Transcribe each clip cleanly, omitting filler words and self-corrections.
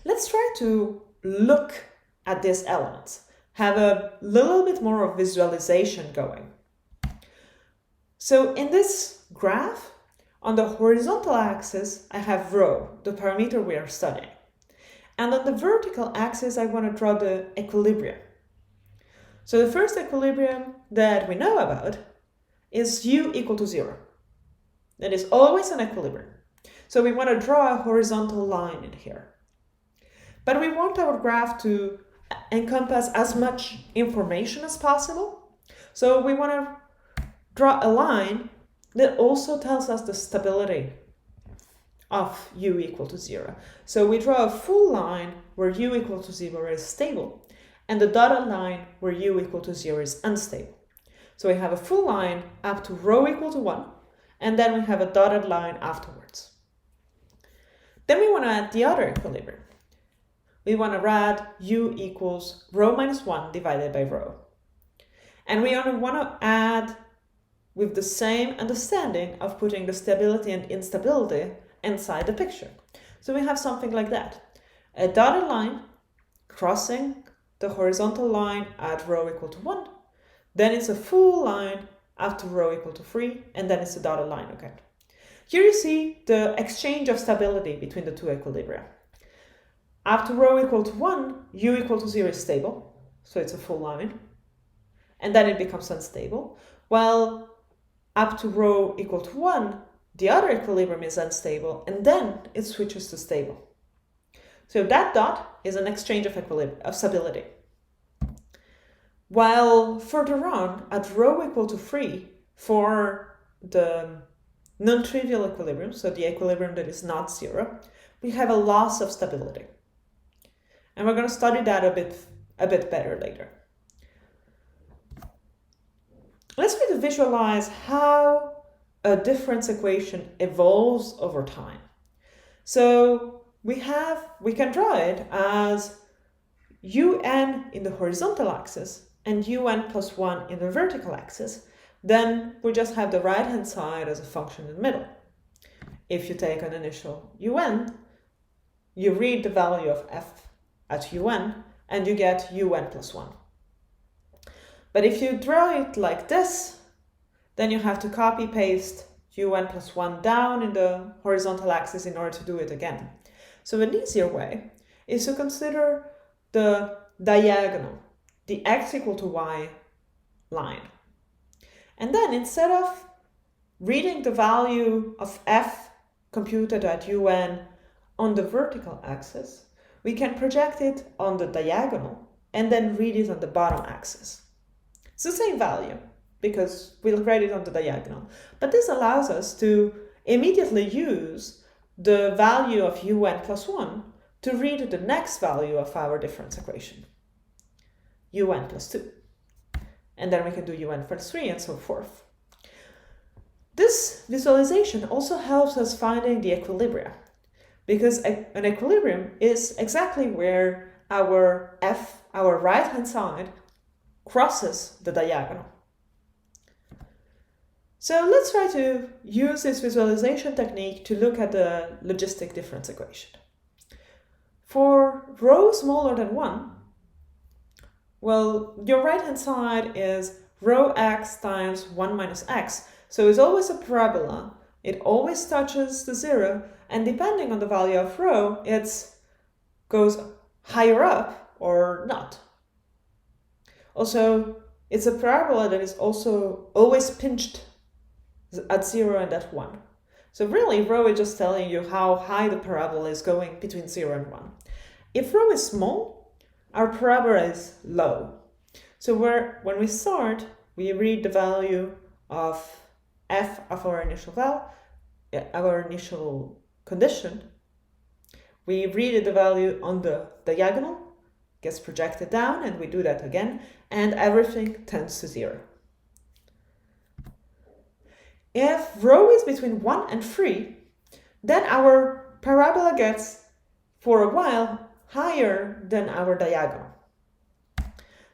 Let's try to look at these elements, have a little bit more of visualization going. So in this graph, on the horizontal axis, I have rho, the parameter we are studying. And on the vertical axis, I want to draw the equilibrium. So the first equilibrium that we know about is u equal to 0. That is always an equilibrium. So we want to draw a horizontal line in here. But we want our graph to encompass as much information as possible. So we want to draw a line that also tells us the stability of u equal to 0. So we draw a full line where u equal to 0 is stable, and the dotted line where u equal to 0 is unstable. So we have a full line up to rho equal to 1, and then we have a dotted line afterwards. Then we want to add the other equilibrium. We want to add u equals rho minus 1 divided by rho. And we only want to add with the same understanding of putting the stability and instability inside the picture. So we have something like that. A dotted line crossing the horizontal line at rho equal to 1. Then it's a full line up to rho equal to 3, and then it's a dotted line again. Here you see the exchange of stability between the two equilibria. Up to rho equal to 1, u equal to 0 is stable, so it's a full line, and then it becomes unstable. While up to rho equal to 1, the other equilibrium is unstable, and then it switches to stable. So that dot is an exchange of stability. While further on, at rho equal to 3, for the non-trivial equilibrium, so the equilibrium that is not 0, we have a loss of stability. And we're going to study that a bit better later. Let's try to visualize how a difference equation evolves over time. So we can draw it as un in the horizontal axis and un plus 1 in the vertical axis. Then we just have the right-hand side as a function in the middle. If you take an initial un, you read the value of f at un, and you get un plus 1. But if you draw it like this, then you have to copy-paste un plus 1 down in the horizontal axis in order to do it again. So an easier way is to consider the diagonal, the x equal to y line. And then instead of reading the value of f computed at un on the vertical axis, we can project it on the diagonal and then read it on the bottom axis. It's the same value because we'll write it on the diagonal. But this allows us to immediately use the value of un plus 1 to read the next value of our difference equation, un plus 2. And then we can do un plus 3 and so forth. This visualization also helps us finding the equilibria, because an equilibrium is exactly where our f, our right-hand side, crosses the diagonal. So let's try to use this visualization technique to look at the logistic difference equation. For rho smaller than 1, well, your right-hand side is rho x times 1 minus x. So it's always a parabola. It always touches the 0. And depending on the value of rho, it goes higher up or not. Also, it's a parabola that is also always pinched at 0 and at 1. So really, rho is just telling you how high the parabola is going between 0 and 1. If rho is small, our parabola is low. So when we start, we read the value of f of our initial condition. We read the value on the diagonal, gets projected down, and we do that again, and everything tends to 0. If rho is between 1 and 3, then our parabola gets, for a while, higher than our diagonal.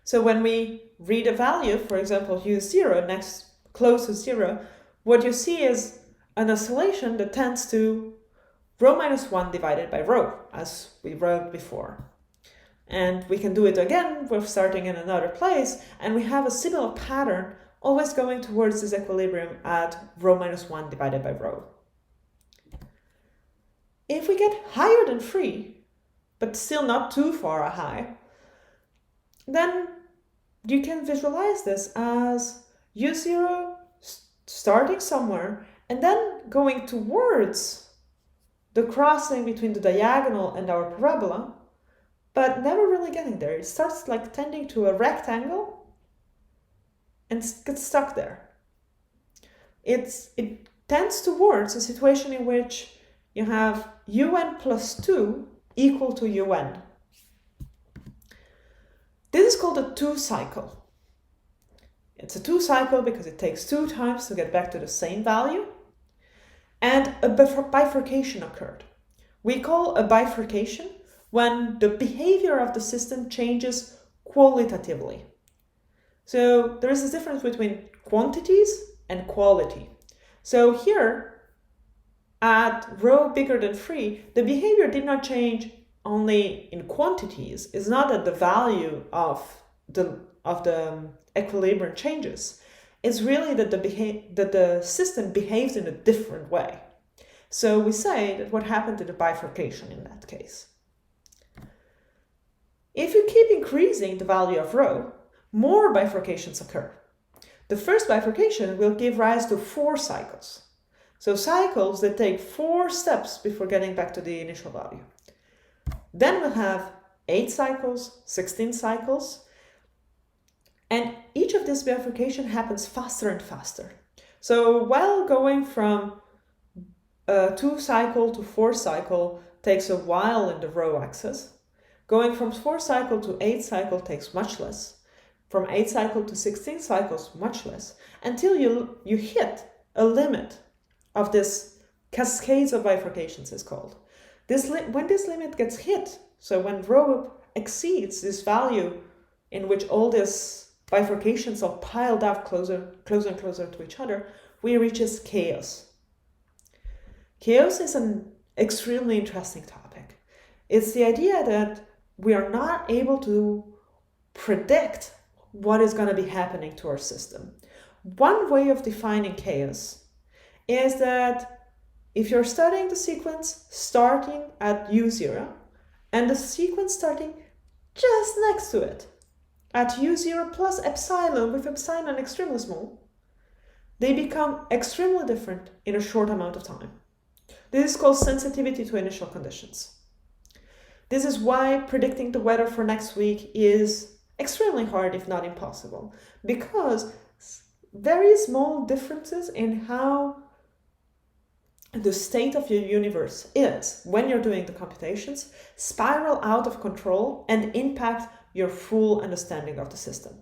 So when we read a value, for example, u0 close to 0, what you see is an oscillation that tends to rho minus 1 divided by rho, as we wrote before. And we can do it again, we're starting in another place, and we have a similar pattern, always going towards this equilibrium at rho minus 1 divided by rho. If we get higher than 3, but still not too far high, then you can visualize this as u0 starting somewhere and then going towards the crossing between the diagonal and our parabola, but never really getting there. It starts like tending to a rectangle and gets stuck there. It tends towards a situation in which you have un plus 2 equal to un. This is called a 2 cycle. It's a 2 cycle because it takes 2 times to get back to the same value, and a bifurcation occurred. We call a bifurcation when the behavior of the system changes qualitatively. So there is a difference between quantities and quality. So here, at rho bigger than 3, the behavior did not change only in quantities. It's not that the value of the equilibrium changes. It's really that the system behaves in a different way. So we say that what happened to the bifurcation in that case. If you keep increasing the value of rho, more bifurcations occur. The first bifurcation will give rise to 4 cycles. So cycles that take 4 steps before getting back to the initial value. Then we'll have 8 cycles, 16 cycles, and each of these bifurcation happens faster and faster. So while going from 2 cycle to 4 cycle takes a while in the rho axis, going from 4 cycle to 8 cycle takes much less, from 8 cycle to 16 cycles much less, until you hit a limit of this cascades of bifurcations is called. When this limit gets hit, so when rho exceeds this value in which all these bifurcations are piled up closer and closer to each other, we reaches chaos. Chaos is an extremely interesting topic. It's the idea that we are not able to predict what is going to be happening to our system. One way of defining chaos is that if you're studying the sequence starting at u0 and the sequence starting just next to it at u0 plus epsilon, with epsilon extremely small, they become extremely different in a short amount of time. This is called sensitivity to initial conditions. This is why predicting the weather for next week is extremely hard, if not impossible, because very small differences in how the state of your universe is when you're doing the computations spiral out of control and impact your full understanding of the system.